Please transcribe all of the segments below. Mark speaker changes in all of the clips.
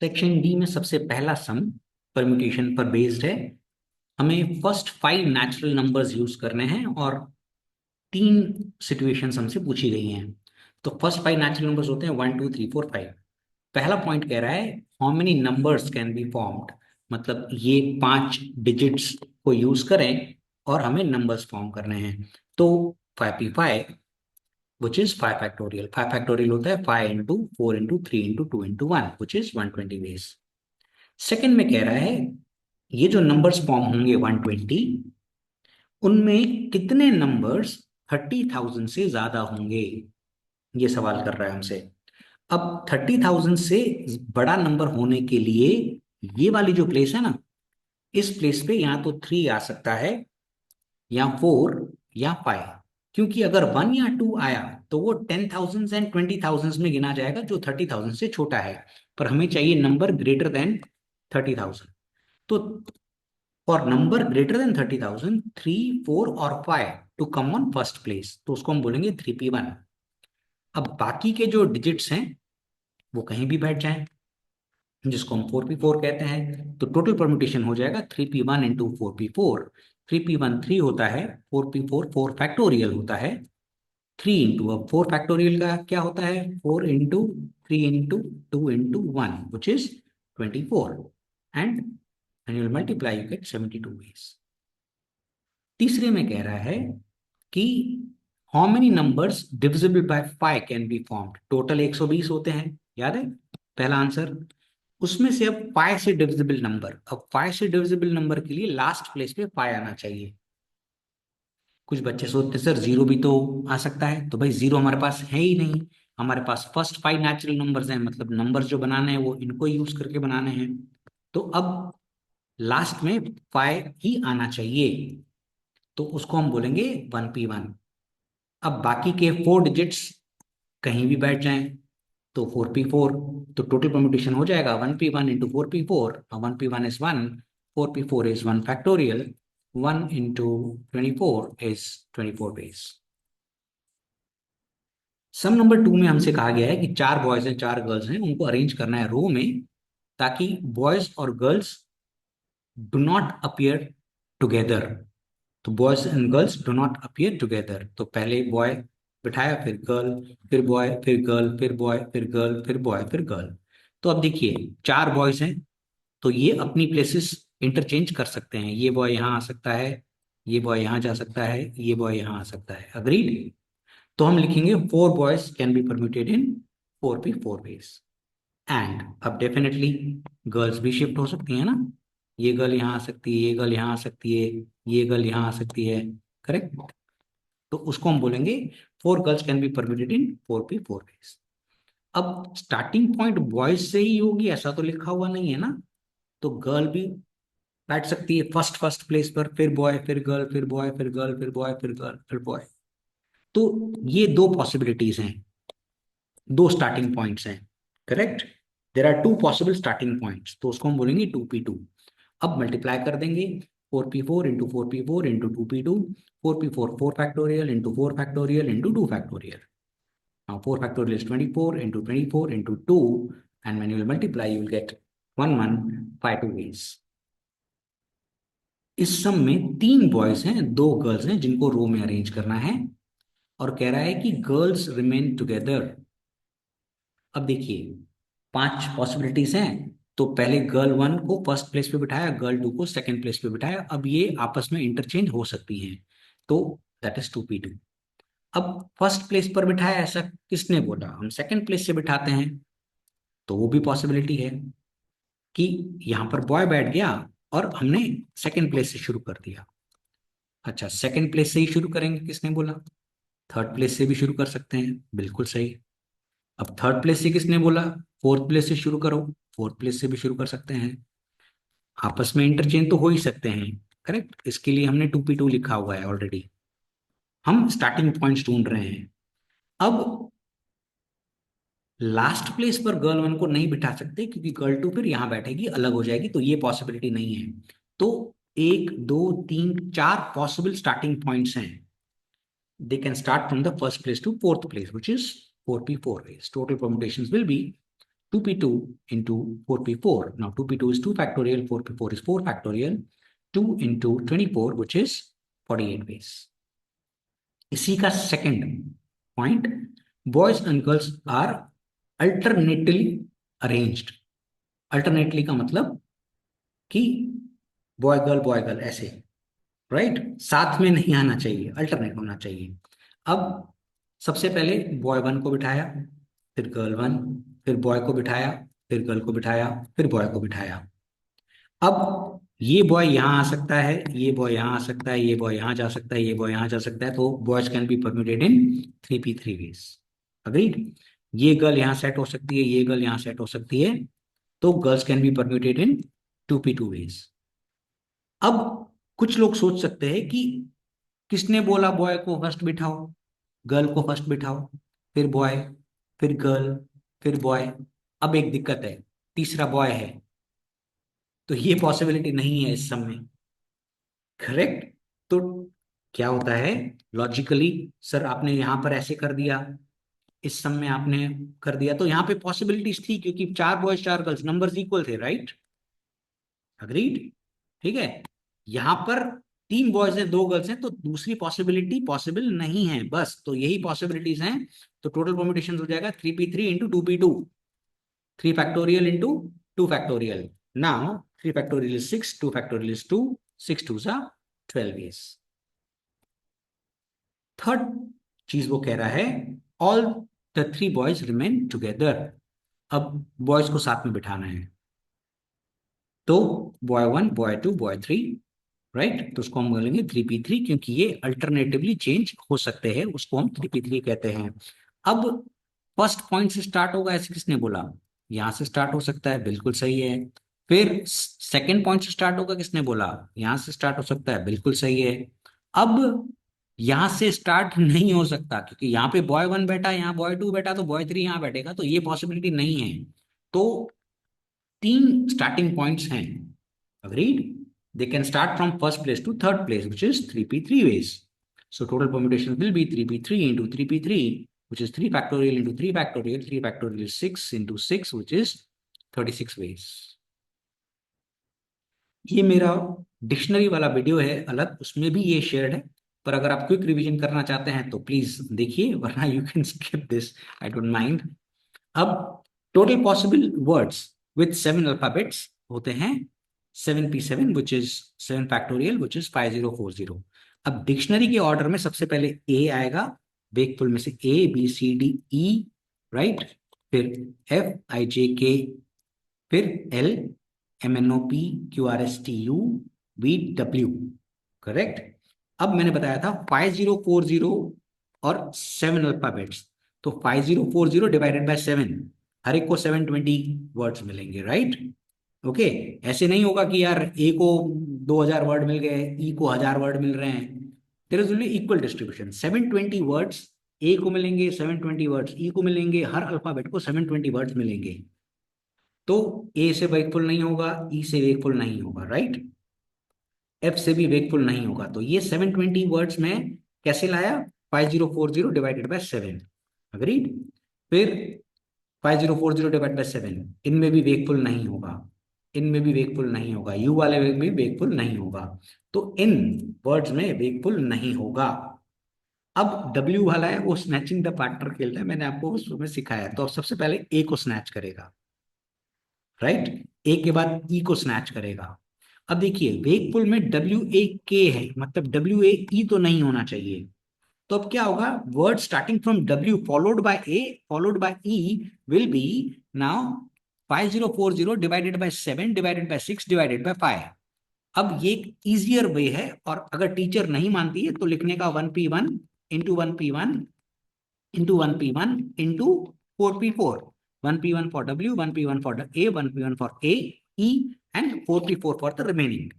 Speaker 1: Section D में सबसे पहला सम परम्यूटेशन पर बेस्ड है। हमें फर्स्ट 5 नेचुरल नंबर्स यूज करने हैं और 3 सिचुएशंस हमसे पूछी गई हैं। तो फर्स्ट 5 नेचुरल नंबर्स होते हैं 1 2 3 4 5। पहला पॉइंट कह रहा है how many numbers can be formed, मतलब ये 5 डिजिट्स को यूज करें और हमें नंबर्स फॉर्म करने हैं। तो 5p5 which is 5 factorial, 5 factorial होता है 5 into 4 into 3 into 2 into 1 which is 120 ways। Second में कह रहा है ये जो नंबर्स फॉर्म होंगे 120, उनमें कितने नंबर्स 30,000 से ज्यादा होंगे, ये सवाल कर रहा है हमसे। अब 30,000 से बड़ा नंबर होने के लिए ये वाली जो प्लेस है ना, इस प्लेस पे या तो 3 आ सकता है या 4 या 5, क्योंकि अगर 1 या 2 आया तो वो 10,000 एंड 20,000 में गिना जाएगा जो 30,000 से छोटा है। पर हमें चाहिए नंबर ग्रेटर देन 30,000। तो फॉर नंबर ग्रेटर देन 30,000 3 4 और 5 to come on first place, तो उसको हम बोलेंगे 3p1। अब बाकी के जो डिजिट्स हैं वो कहीं भी बैठ जाएं, जिसको हम 4p4 कहते हैं। तो टोटल परम्यूटेशन हो जाएगा 3p1 इंटू 4p4। 3p1 3 होता है, 4p4 4 फैक्टोरियल होता है। 3 इंटू, अब 4 फैक्टोरियल का क्या होता है, 4 into 3 into 2 into 1 which is 24। And when you will multiply you get 72 ways। तीसरे में कह रहा है कि how many numbers divisible by 5 can be formed. Total 120 होते हैं, याद है पहला आंसर। उसमें से अब 5 से डिविजिबल नंबर, अब 5 से डिविजिबल नंबर के लिए लास्ट प्लेस पे 5 आना चाहिए। कुछ बच्चे सोचते सर जीरो भी तो आ सकता है, तो भाई जीरो हमारे पास है ही नहीं। हमारे पास फर्स्ट 5 नेचुरल नंबर्स हैं, मतलब नंबर्स जो बनाने हैं वो इनको यूज करके बनाने हैं। तो अब लास्ट में 5 ही आना चाहिए, तो उसको हम बोलेंगे 1p1। अब बाकी के 4 डिजिट्स कहीं भी बैठ जाएं तो 4p4। तो टोटल परम्यूटेशन हो जाएगा 1p1 into 4p4। 1p1 is 1, 4p4 is 1 factorial, 1 into 24 is 24 ways. Some number 2 में हमसे कहा गया है कि 4 बॉयज हैं 4 गर्ल्स हैं, उनको अरेंज करना है रो में, ताकि बॉयज और girls do not appear together. तो boys and girls do not appear together. तो पहले बॉय बिठाया, फिर गर्ल, फिर बॉय, फिर गर्ल, फिर बॉय, फिर गर्ल, फिर बॉय, फिर गर्ल। तो अब देखिए 4 बॉयज हैं, तो ये अपनी प्लेसेस इंटरचेंज कर सकते हैं। ये बॉय यहाँ आ सकता है, ये बॉय यहाँ जा सकता है, ये बॉय यहाँ आ सकता है। अग्रीड। तो हम लिखेंगे 4 boys can be permuted in 4p4 ways. And अब डेफिनेटली गर्ल्स भी शिफ्ट हो सकती है ना, ये गर्ल यहाँ आ सकती है, ये गर्ल यहाँ आ सकती है, ये गर्ल यहाँ आ सकती है। करेक्ट। तो उसको हम बोलेंगे 4 girls can be permuted in 4p4 ways. अब स्टार्टिंग पॉइंट बॉयज से ही होगी ऐसा तो लिखा हुआ नहीं है ना, तो गर्ल भी बैठ सकती है फर्स्ट फर्स्ट प्लेस पर, फिर बॉय, फिर गर्ल, फिर बॉय, फिर गर्ल, फिर बॉय, फिर गर्ल, फिर बॉय। तो ये दो पॉसिबिलिटीज हैं, दो स्टार्टिंग पॉइंट्स हैं। Correct. There are 2 possible starting points, तो उसको हम बोलेंगे 2p2। अब मल्टीप्लाई कर देंगे 4p4 into 4p4 into 2p2। 4p4 4 factorial into 4 factorial into 2 factorial. Now 4 factorial is 24 into 24 into 2, and when you will multiply you will get 1152 ways। इस सम में 3 boys हैं 2 गर्ल्स हैं जिनको रो में अरेंज करना है, और कह रहा है कि गर्ल्स रिमेन टुगेदर। अब देखिए 5 पॉसिबिलिटीज हैं, तो पहले गर्ल 1 को फर्स्ट प्लेस पे बिठाया, गर्ल 2 को सेकंड प्लेस पे बिठाया। अब ये आपस में इंटरचेंज हो सकती हैं, तो दैट इज 2p2। अब फर्स्ट प्लेस पर बिठाया ऐसा किसने बोला, हम सेकंड प्लेस से बिठाते हैं, तो वो भी पॉसिबिलिटी है कि यहां पर बॉय बैठ गया और हमने सेकंड प्लेस से शुरू कर दिया। अच्छा, सेकंड प्लेस से ही शुरू करेंगे किसने बोला, थर्ड प्लेस से भी शुरू कर सकते हैं, बिल्कुल सही। अब थर्ड प्लेस से किसने बोला, फोर्थ प्लेस से शुरू करो, फोर्थ प्लेस से भी शुरू कर सकते हैं। आपस में इंटरचेंज तो हो ही सकते हैं। करेक्ट, इसके लिए हमने 2p2 लिखा हुआ है ऑलरेडी। हम स्टार्टिंग पॉइंट्स ढूंढ रहे हैं। अब लास्ट प्लेस पर गर्ल 1 को नहीं बिठा सकते, क्योंकि गर्ल 2 फिर यहां बैठेगी, अलग हो जाएगी, तो ये पॉसिबिलिटी नहीं है। तो 1 2 3 4 पॉसिबल स्टार्टिंग पॉइंट्स हैं। They can start from the first place to fourth place which is 4p4 ways। Total permutations will be 2p2 into 4p4. Now 2p2 is 2 factorial, 4p4 is 4 factorial, 2 into 24, which is 48 ways. इसी का second point, boys and girls are alternately arranged. Alternately का मतलब कि boy girl ऐसे, right? साथ में नहीं आना चाहिए, अल्टरनेट होना चाहिए. अब सबसे पहले बॉय वन को बिठाया, फिर गर्ल वन, फिर बॉय को बिठाया, फिर गर्ल को बिठाया, फिर बॉय को बिठाया. अब ये बॉय यहाँ आ सकता है, ये बॉय यहाँ आ सकता है, ये बॉय यहाँ जा सकता है, ये बॉय यहाँ जा सकता है. तो boys can be permuted in 3p3 ways. Agreed? ये गर्ल यहाँ सेट हो सकती है, ये गर्ल यहाँ सेट हो सकती है. तो girls can be permuted in 2p2 ways. अब कुछ लोग सोच सकते हैं कि किसने बोला बॉय को फर्स्ट बिठाओ, गर्ल को फर्स्ट बिठाओ, फिर बॉय, फिर गर्ल, फिर बॉय. अब एक दिक्कत है, तीसरा बॉय है, तो ये पॉसिबिलिटी नहीं है इस सम में. करेक्ट? तो क्या होता है लॉजिकली, सर आपने यहां पर ऐसे कर दिया, इस सम में आपने कर दिया, तो यहां पे पॉसिबिलिटीज थी क्योंकि 4 बॉयज 4 गर्ल्स, नंबर्स इक्वल थे, राइट? अग्रीड? ठीक है. यहां पर 3 बॉयज हैं 2 गर्ल्स हैं, तो दूसरी पॉसिबिलिटी पॉसिबल नहीं है. बस तो यही पॉसिबिलिटीज हैं. तो टोटल परम्यूटेशन हो जाएगा 3p3 into 2p2, 3 factorial into 2 factorial. Now 3 factorial is 6, 2 factorial is 2, 6 2s are 12 years. Third चीज वो कह रहा है, all the 3 boys remain together. अब बॉयज को साथ में बिठाना है, तो boy one, boy two, boy three, right? तो उसको हम बोलेंगे 3p3, क्योंकि ये अल्टरनेटिवली चेंज हो सकते हैं, उसको हम 3p3 कहते हैं. अब फर्स्ट पॉइंट से स्टार्ट होगा ऐसे किसने बोला? यहां से स्टार्ट हो सकता है, बिल्कुल सही है. फिर सेकंड पॉइंट से स्टार्ट होगा, किसने बोला? यहां से स्टार्ट हो सकता है, बिल्कुल सही है. अब यहां से स्टार्ट नहीं हो सकता क्योंकि यहाँ पे बॉय वन बैठा, यहाँ बॉय टू बैठा, तो बॉय थ्री यहाँ बैठेगा, तो ये पॉसिबिलिटी नहीं है. तो 3 स्टार्टिंग पॉइंट्स हैं. Agreed? They can start from first place to third place, which is 3p3 ways. So total permutation will be 3p3 into 3p3, which is 3 factorial into 3 factorial. 3 factorial is 6 into 6, which is 36 ways. ये मेरा dictionary वाला video है अलग, उसमें भी ये shared है. पर अगर आप क्विक रिवीजन करना चाहते हैं तो प्लीज देखिए, वरना you can skip this, I don't mind. अब total possible words with 7 alphabets होते हैं 7p7, which is 7 factorial, which is 5040. अब डिक्शनरी के ऑर्डर में सबसे पहले ए आएगा, वेकफुल में से A B C D E, right? फिर एफ आई जे के, फिर L M N O P Q R S T U V W. Correct? अब मैंने बताया था 5040 और 7 अल्फाबेट्स, तो 5040 डिवाइडेड बाय 7, हर एक को 720 वर्ड्स मिलेंगे, राइट? ओके. ऐसे नहीं होगा कि यार ए को 2000 वर्ड मिल गए, ई को 1000 वर्ड मिल रहे हैं. There is only equal distribution. 720 words A को मिलेंगे, 720 वर्ड्स ई को मिलेंगे, हर अल्फाबेट को 720 वर्ड्स मिलेंगे. तो ए से वेकफुल नहीं होगा, ई से वेकफुल नहीं होगा, राइट? एफ से भी वेकफुल नहीं होगा. तो ये 720 वर्ड्स में कैसे लाया? 5040 डिवाइडेड बाय 7. अग्रीड? फिर 5040 डिवाइड बाय 7, इनमें भी वेकफुल नहीं होगा, इनमें भी वेकफुल नहीं होगा, यू वाले में भी वेकफुल नहीं होगा. तो इन वर्ड्स में वेकफुल नहीं होगा. अब डब्ल्यू वाला है, वो स्नैचिंग द पार्टनर खेलता है, मैंने आपको उसमें सिखाया. तो अब सबसे पहले ए को स्नैच करेगा, राइट? ए के बाद ई को स्नैच करेगा. अब देखिए वेकफुल में डब्ल्यू ए के है, मतलब डब्ल्यू ए ई तो नहीं होना चाहिए. तो अब क्या होगा? Word starting from W followed by A followed by E will be now 5040 divided by 7 divided by 6 divided by 5. अब ये एक इजियर वे है, और अगर टीचर नहीं मानती है तो लिखने का 1p1 into 1p1 into 1p1 into 4p4. 1p1 for W, 1p1 for A, 1p1 for A E, and 4p4 for the remaining.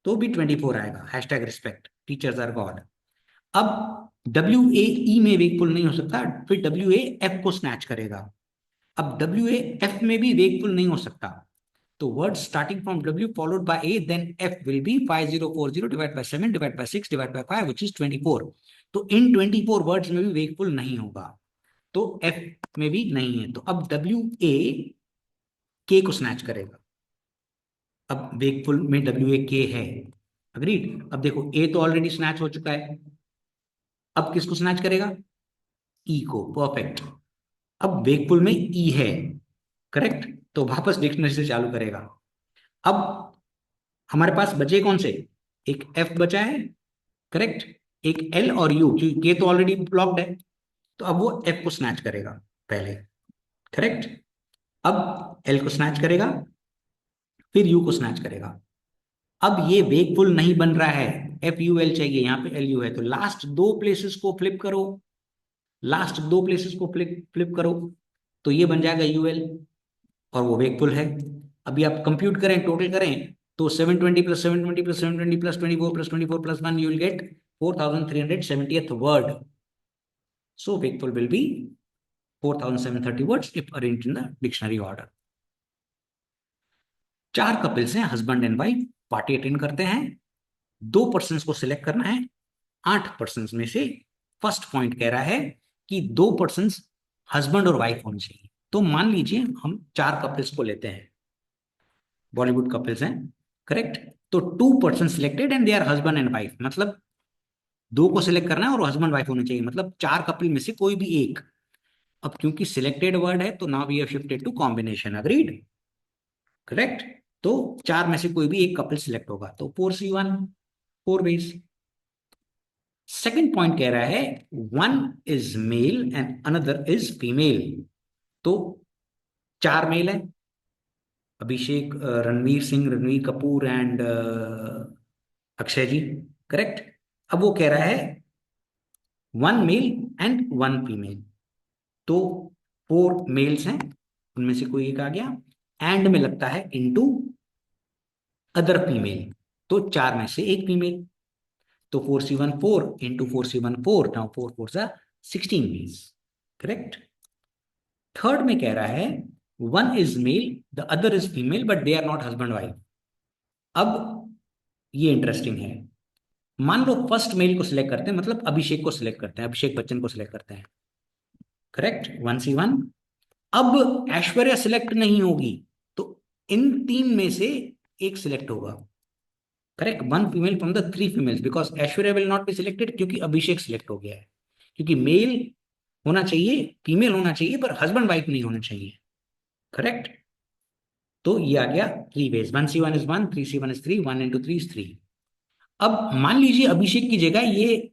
Speaker 1: तो भी 24 आएगा. Hashtag respect, teachers are God. अब डब्ल्यू ए ई में वेकफुल नहीं हो सकता, फिर W A F को स्नैच करेगा. अब डब्ल्यू ए एफ में भी वेकफुल नहीं हो सकता, तो word starting from W followed by A then F will be 5040 divide by 7 divide by 6 divide by 5, which is 24. तो इन 24 वर्ड्स में भी वेकफुल नहीं होगा. तो एफ में भी नहीं है, तो अब डब्ल्यू ए के को स्नैच करेगा। अब वेकफुल में डब्ल्यू ए के है, अग्रीड। अब देखो ए तो ऑलरेडी स्नैच हो चुका है, अब किसको स्नैच करेगा? ई को, परफेक्ट। अब वेकफुल में ई है, करेक्ट, तो वापस डिक्शनरी से चालू करेगा। अब हमारे पास बचे कौन से? एक एफ बचा है, करेक्ट, एक एल और यू, क्योंकि के तो ऑलरेडी ब्लॉक्ड है, तो अब वो एफ को स्नैच करेगा पहले, करेक्ट। अब एल को स्नैच करेगा, फिर यू को स्नैच करेगा। अब ये वेकफुल नहीं बन रहा है, एफ यू एल चाहिए, यहाँ पे एल यू है, तो लास्ट दो प्लेसेस को फ्लिप करो, लास्ट दो प्लेसेस को फ्लिप फ्लिप करो, तो ये बन जाएगा यू एल, और वो वेकफुल है। अभी आप कंप्यूट करें, टोटल करें, तो 720 plus 720 plus 720 plus 24 plus 24 plus 1, you will gate 4370th word. So wakeful will be 4730 words if arranged in the dictionary order. चार कपल्स हैं, husband and wife, party attend करते हैं। दो पर्सन को सिलेक्ट करना है 8 पर्सन में से। फर्स्ट पॉइंट कह रहा है कि दो पर्सन हस्बैंड और वाइफ होने चाहिए। तो मान लीजिए हम चार कपल्स को लेते हैं, बॉलीवुड कपल्स हैं, करेक्ट। तो 2 person selected and they are husband and wife, मतलब दो को सिलेक्ट करना है और हस्बैंड वाइफ होने चाहिए, मतलब चार कपल में से कोई भी एक। अब क्योंकि सिलेक्टेड वर्ड है, तो now we have shifted to combination, agreed, correct. तो चार में से कोई भी एक कपल सिलेक्ट होगा, तो 4C1, 4 वेज। सेकंड पॉइंट कह रहा है one is male and another is female. तो चार मेल है, अभिषेक, रणवीर सिंह, रणवीर कपूर एंड अक्षय जी, करेक्ट। अब वो कह रहा है one male and one female, तो 4 मेल्स हैं, उनमें से कोई एक आ गया, एंड में लगता है इनटू अदर फीमेल, तो चार में से एक फीमेल, तो 4C1 4 इंटू 4C1 4, नाउ 4 4 सा 16 मीन्स, करेक्ट। थर्ड में कह रहा है one is male the other is female but they are not husband wife. अब ये इंटरेस्टिंग है, मान लो फर्स्ट मेल को सिलेक्ट करते हैं, मतलब अभिषेक को सिलेक्ट करते हैं, अभिषेक बच्चन को सिलेक्ट करते हैं, करेक्ट, 1C1। अब ऐश्वर्या सिलेक्ट नहीं होगी, तो इन तीन में से एक सिलेक्ट होगा, correct, one female from the 3 females, because Aishwarya will not be selected क्योंकि अभिषेक सिलेक्ट हो गया है, क्योंकि मेल होना चाहिए, फीमेल होना चाहिए, पर हस्बैंड वाइफ नहीं होना चाहिए, करेक्ट। तो ये आ गया 3 ways, 1C1 is 1, 3C1 is 3, 1 into 3 is 3। अब मान लीजिए अभिषेक की जगह ये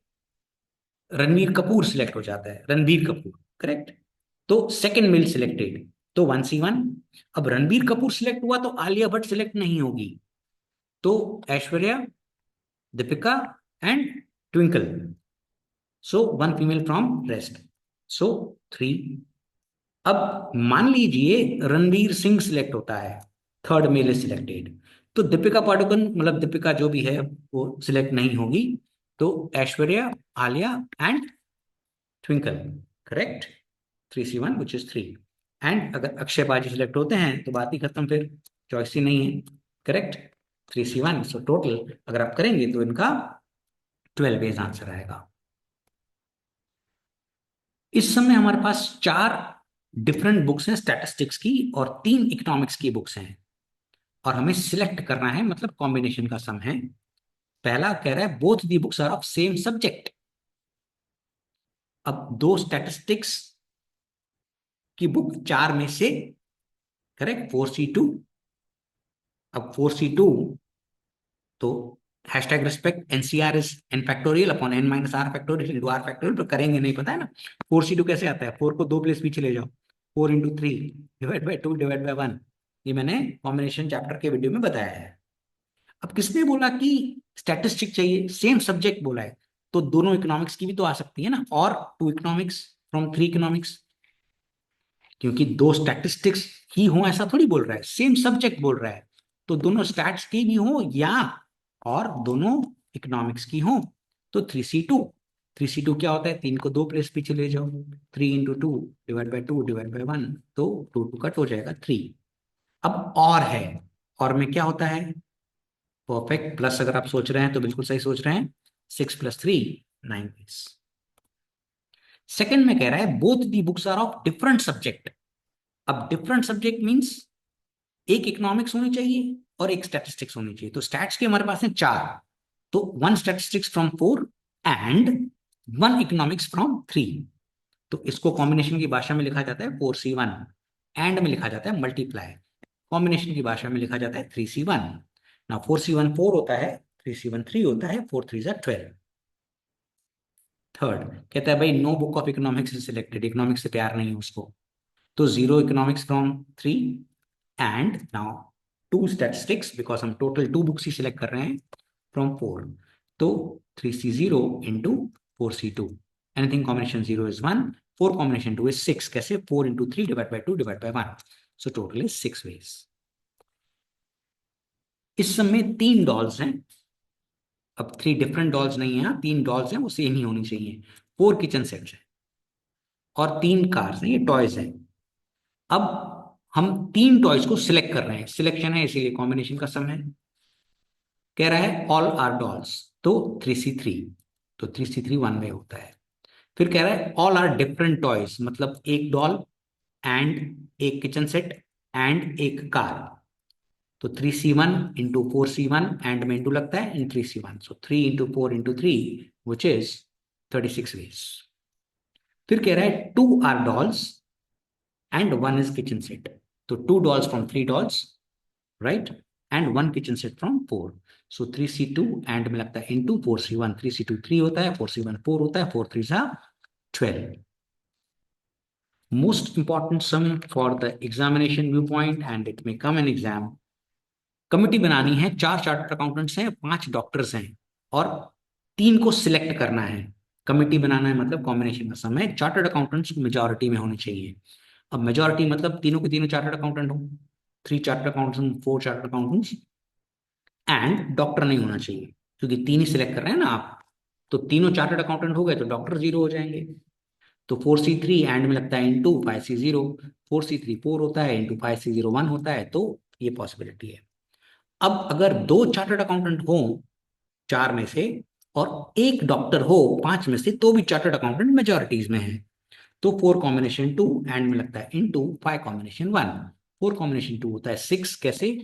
Speaker 1: रणवीर कपूर सिलेक्ट हो जाता है, रणबीर कपूर, करेक्ट। तो सेकंड मेल सिलेक्टेड, तो 1C1। अब रणबीर कपूर सिलेक्ट हुआ तो आलिया भट्ट सिलेक्ट नहीं होगी, तो Aishwarya, Deepika and Twinkle, so one female from rest, so 3। अब मान लीजिए रणवीर सिंह सिलेक्ट होता है, थर्ड मेल इज सिलेक्टेड, तो दीपिका पादुकोण, मतलब दीपिका जो भी है वो सिलेक्ट नहीं होगी, तो Aishwarya, Alia and twinkle, correct, 3C1 which is 3। And अगर अक्षय बाजी सिलेक्ट होते हैं तो बात ही खत्म, फिर चॉइस ही नहीं है, करेक्ट, 3C1। सो टोटल अगर आप करेंगे तो इनका 12 वेज आंसर आएगा। इस समय हमारे पास चार डिफरेंट बुक्स हैं स्टैटिस्टिक्स की और 3 इकोनॉमिक्स की बुक्स हैं, और हमें सिलेक्ट करना है, मतलब कॉम्बिनेशन का सम है। पहला कह रहा है both the books are of same subject. अब दो स्टैटिस्टिक्स की बुक चार में से, करेक्ट, 4C2। अब 4C2, तो hashtag respect NCR is N factorial upon N minus R factorial into R factorial, पर करेंगे नहीं, पता है ना। 4C2 कैसे आता है, 4 को 2 प्लेस पीछे ले जाओ, 4 into 3 divide by 2 divide by 1, ये मैंने कॉम्बिनेशन चैप्टर के वीडियो में बताया है। अब किसने बोला कि स्टैटिस्टिक चाहिए, सेम सब्जेक्ट बोला है, तो दोनों इकोनॉमिक्स की भी तो आ सकती है ना, और 2 इकोनॉमिक्स फ्रॉम 3 इकोनॉमिक्स, क्योंकि दो स्टैटिस्टिक्स ही हो ऐसा थोड़ी बोल रहा है, सेम सब्जेक्ट बोल रहा है, तो दोनों स्टैट्स की भी हो या और दोनों इकोनॉमिक्स की हो, तो 3C2। 3C2 क्या होता है, 3 को 2 प्लेस पीछे ले जाओ, 3 into 2 divide by 2 divide by 1, तो 2 कट हो जाएगा 3। अब और है, और में क्या होता है, परफेक्ट, प्लस अगर आप सोच रहे हैं तो बिल्कुल सही सोच रहे हैं, 6 + 3 9 वेज। सेकंड में कह रहा है both the books are of different subject. अब डिफरेंट सब्जेक्ट मींस एक इकोनॉमिक्स होनी चाहिए और एक स्टैटिस्टिक्स होनी चाहिए। तो स्टैट्स के हमारे पास हैं चार, तो one statistics from four and one economics from three. तो इसको कॉम्बिनेशन की भाषा में लिखा जाता है 4C1, एंड में लिखा जाता है मल्टीप्लाई, कॉम्बिनेशन की भाषा में लिखा जाता है 3C1। ना 4C1 4 होता है, 3C1 3 होता है, 4 3 12। थर्ड कहता है भाई no book of economics is selected, economics से प्यार नहीं है उसको, तो zero economics from three and now two statistics, because हम टोटल टू बुक्स ही सिलेक्ट कर रहे हैं फ्रॉम फोर। तो 3C0 into 4C2, anything combination zero is one, four combination two is six. कैसे? 4 into three divide by two divide by one, so total is 6 ways. इस समय तीन dolls हैं, अब थ्री डिफरेंट डॉल्स नहीं है, तीन डॉल्स हैं, वो सेम ही होनी चाहिए। फोर किचन सेट्स हैं और तीन कार्स हैं, ये टॉयज हैं। अब हम तीन टॉयज को सिलेक्ट कर रहे हैं, सिलेक्शन है इसीलिए कॉम्बिनेशन का सम है। कह रहा है ऑल आर डॉल्स, तो 3C3, तो 3C3 वन वे होता है। फिर कह रहा है ऑल आर डिफरेंट टॉयज, मतलब एक डॉल एंड एक किचन सेट एंड एक कार। तो 3C1 इंटू 4C1, एंड में इंटू लगता है in 3C1, so 3 into 4 into 3 which is 36 ways. फिर कह रहा है two are dolls and one is kitchen set, तो two dolls from three dolls, right, and one kitchen set from four. So 3C2 and में लगता है into 4C1, 3C2 3 होता है, 4C1 4 होता है, 4 3 12। Most important sum for the examination viewpoint and it may come in exam। Committee बनानी है, चार चार्टर्ड अकाउंटेंट्स हैं, पांच डॉक्टर्स हैं और तीन को सिलेक्ट करना है। कमिटी बनाना है मतलब कॉम्बिनेशन का सम है, चार्टर्ड अकाउंटेंट्स मेजॉरिटी में होने चाहिए। अब मेजॉरिटी मतलब तीनों के तीनों चार्टर्ड अकाउंटेंट हो, three chartered accountants, four chartered accountants, and doctor नहीं होना चाहिए क्योंकि तीन ही सिलेक्ट कर रहे हैं ना आप। तो तीनों चार्टर्ड अकाउंटेंट हो गए तो डॉक्टर जीरो हो जाएंगे। तो 4C3 एंड में लगता है इंटू 5C0, 4C3 4 होता है, इंटू 5C0 1 होता है, तो ये पॉसिबिलिटी है। अब अगर दो चार्टर्ड अकाउंटेंट हो चार में से और एक डॉक्टर हो पांच में से, तो भी चार्टर्ड अकाउंटेंट मेजोरिटीज में है। तो 4 कॉम्बिनेशन 2 एंड में लगता है इंटू 5 कॉम्बिनेशन 1, 4 कॉम्बिनेशन 2 होता है 6। कैसे?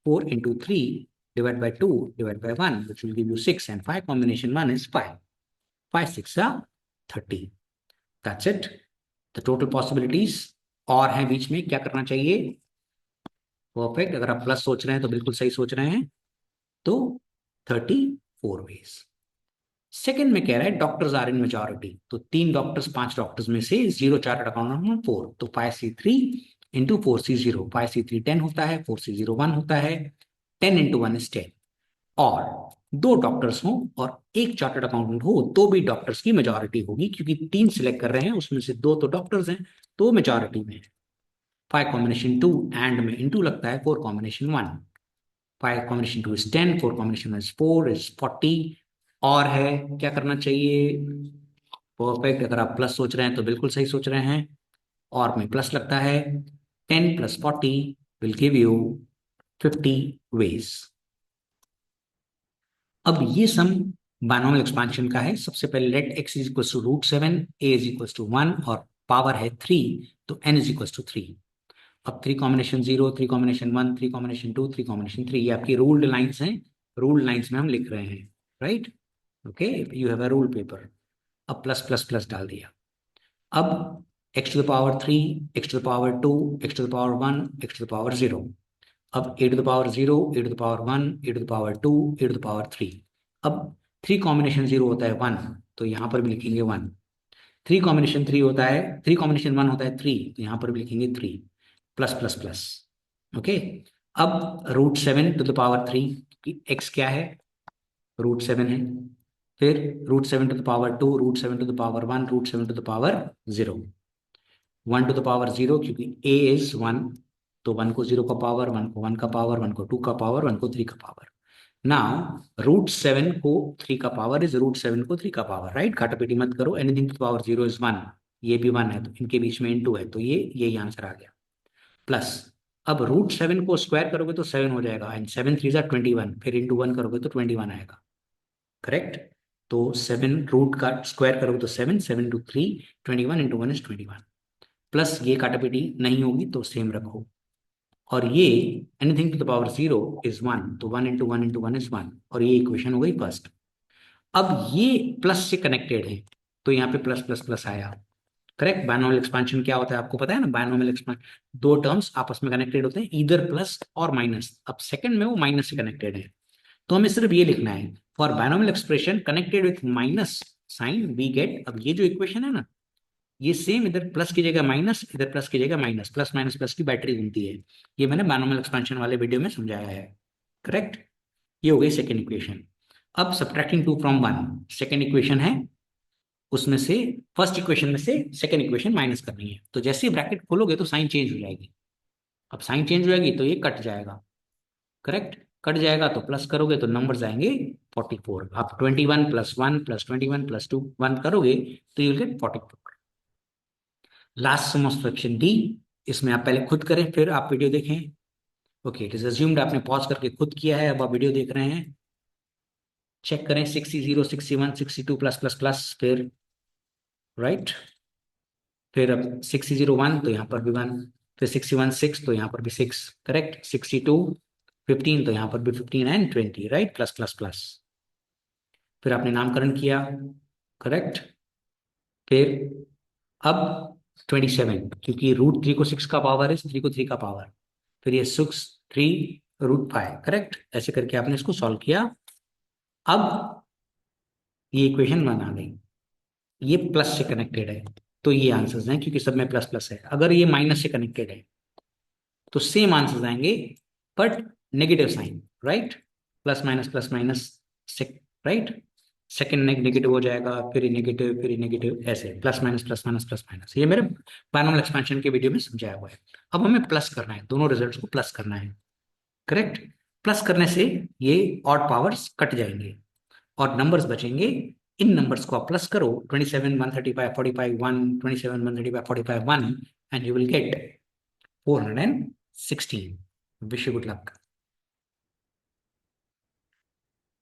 Speaker 1: 4 into 3 divide by 2 divide by 1 which will give you 6, and 5 combination 1 is 5, 5 6 30। That's it, the total possibilities. और हैं बीच में, क्या करना चाहिए? परफेक्ट, अगर आप प्लस सोच रहे हैं तो बिल्कुल सही सोच रहे हैं, तो 34 वेज। सेकंड में कह रहा है डॉक्टर्स आर इन मेजॉरिटी, तो तीन डॉक्टर्स पांच डॉक्टर्स में से जीरो चार्टर्ड अकाउंटेंट फोर, तो 5C3 इंटू 4C0, 5C3 10 होता है, 4C0 1 होता है, 10 इंटू 1 इज 10। और दो डॉक्टर्स हो और एक चार्टर्ड अकाउंटेंट हो तो भी डॉक्टर्स की मेजॉरिटी होगी, क्योंकि तीन सिलेक्ट कर रहे हैं उसमें से दो तो डॉक्टर्स हैं, तो मेजॉरिटी में है। 5 कॉम्बिनेशन 2 एंड में इंटू लगता है 4 combination 1, 5 combination 2 is 10, 4 combination is 4 is 40। और है, क्या करना चाहिए? परफेक्ट, अगर आप प्लस सोच रहे हैं तो बिल्कुल सही सोच रहे हैं, और में प्लस लगता है, 10 + 40 विल गिव यू 50 वेज। अब ये सम बायनोमियल एक्सपांशन का है। सबसे पहले let x is equal to √7, a is equal to 1 और पावर है 3, तो n इज इक्वल टू 3। अब 3 कॉम्बिनेशन 0, 3 कॉम्बिनेशन 1, 3 कॉम्बिनेशन 2, 3 कॉम्बिनेशन 3, ये आपकी रूल्ड लाइन्स हैं, रूल्ड लाइन्स में हम लिख रहे हैं, right. Okay, you have a rule paper. अब प्लस प्लस प्लस डाल दिया। अब x⁻³ x⁻², x⁻1, x⁻0। अब a⁻0, a⁻1, a⁻2, a⁻3। अब 3 कॉम्बिनेशन 0 होता है 1, तो यहाँ पर भी लिखेंगे 1। 3 कॉम्बिनेशन 3 होता है, 3 कॉम्बिनेशन 1 होता है 3, तो यहाँ पर भी लिखेंगे 3, प्लस प्लस प्लस। ओके, अब √7⁻3, एक्स क्या है? √7 है। फिर √7⁻2, √7⁻1, √7⁻0, 1⁻0, क्योंकि a इज 1, तो 1 को 0 का पावर, 1 को 1 का पावर, 1 को 2 का पावर, 1 को 3 का पावर। नाउ √7 को 3 का पावर इज √7 को 3 का पावर, राइट। काटापीटी मत करो, एनीथिंग टू पावर 0 इज 1, ये भी 1 है तो इनके बीच में इंटू है, तो ये यही आंसर आ गया। प्लस, अब √7 को स्क्वायर करोगे तो 7 हो जाएगा, एंड 7 3 ज़ा 21, फिर इंटू 1 करोगे तो 21 आएगा, करेक्ट। तो 7 रूट का स्क्वायर करोगे तो 7, 7 टू 3, 21 इंटू 1 इज 21, प्लस ये काटापिटी नहीं होगी तो सेम रखो। और ये anything to the power 0 is 1, तो 1 इंटू 1 इंटू 1 इज 1, और ये इक्वेशन हो गई फर्स्ट। अब ये प्लस से कनेक्टेड है, तो यहाँ पे प्लस प्लस प्लस आया। करेक्ट। बायनोमियल एक्सपेंशन क्या होता है आपको पता है ना, बायनोमियल एक्सपेंशन, दो टर्म्स आपस में कनेक्टेड होते हैं, इधर प्लस और माइनस। अब सेकंड में वो माइनस से कनेक्टेड है, तो हमें सिर्फ ये लिखना है, for binomial expression connected with minus sign we get. अब ये जो इक्वेशन है ना, ये सेम, इधर प्लस की जगह माइनस, इधर प्लस की जगह माइनस, प्लस माइनस प्लस की बैटरी घूमती है। ये मैंने बायनोमियल एक्सपेंशन वाले वीडियो में समझाया है। करेक्ट। ये हो गई सेकेंड इक्वेशन। अब सब्ट्रैक्टिंग 2 फ्रॉम 1, सेकेंड इक्वेशन है, उसमें से फर्स्ट इक्वेशन में से सेकेंड इक्वेशन माइनस करनी है। तो जैसे ही ब्रैकेट खोलोगे तो साइन चेंज हो जाएगी। अब साइन चेंज हो जाएगी तो ये कट जाएगा। करेक्ट। कट जाएगा तो प्लस करोगे तो नंबर्स आएंगे 44। आप 21 प्लस 1 प्लस 21 प्लस 2 1 करोगे तो you will get 44। Last sum of fraction D, इसमें आप पहले खुद करें फिर आप वीडियो देखें। ओके, इट इज अज्यूम्ड आपने पॉज करके खुद किया है, अब आप वीडियो देख रहे हैं। चेक करें 60, 61, 62 प्लस प्लस प्लस, फिर राइट, फिर अब 601 तो यहाँ पर भी 1, फिर 61 6 तो यहाँ पर भी 6, करेक्ट। 62 15 तो यहाँ पर भी 15 and 20, right, plus plus plus. फिर आपने नामकरण किया, करेक्ट। फिर अब 27, क्योंकि रूट 3 को 6 का पावर है, 3 को 3 का पावर, फिर ये 6 3 रूट 5, करेक्ट। ऐसे करके आपने इसको सॉल्व किया। अब ये इक्वेशन 1 आ गई, ये प्लस से कनेक्टेड है, तो ये आंसर्स हैं, क्योंकि सब में प्लस प्लस है। अगर ये माइनस से कनेक्टेड है तो सेम आंसर्स आएंगे, but negative sign, right. Plus minus से, राइट। सेकेंड नेगेटिव हो जाएगा, फिर नेगेटिव, फिर नेगेटिव, ऐसे plus minus plus minus plus minus. ये मेरे बायनोमियल एक्सपेंशन के वीडियो में समझाया हुआ है। अब हमें प्लस करना है, दोनों रिजल्ट्स को प्लस करना है, करेक्ट। प्लस करने से ये ऑड पावर्स कट जाएंगे और नंबर्स बचेंगे। इन नंबर्स को आप प्लस करो, 27 135 45 1, 27 135 45 1, and you will gate 416। Wish you good luck.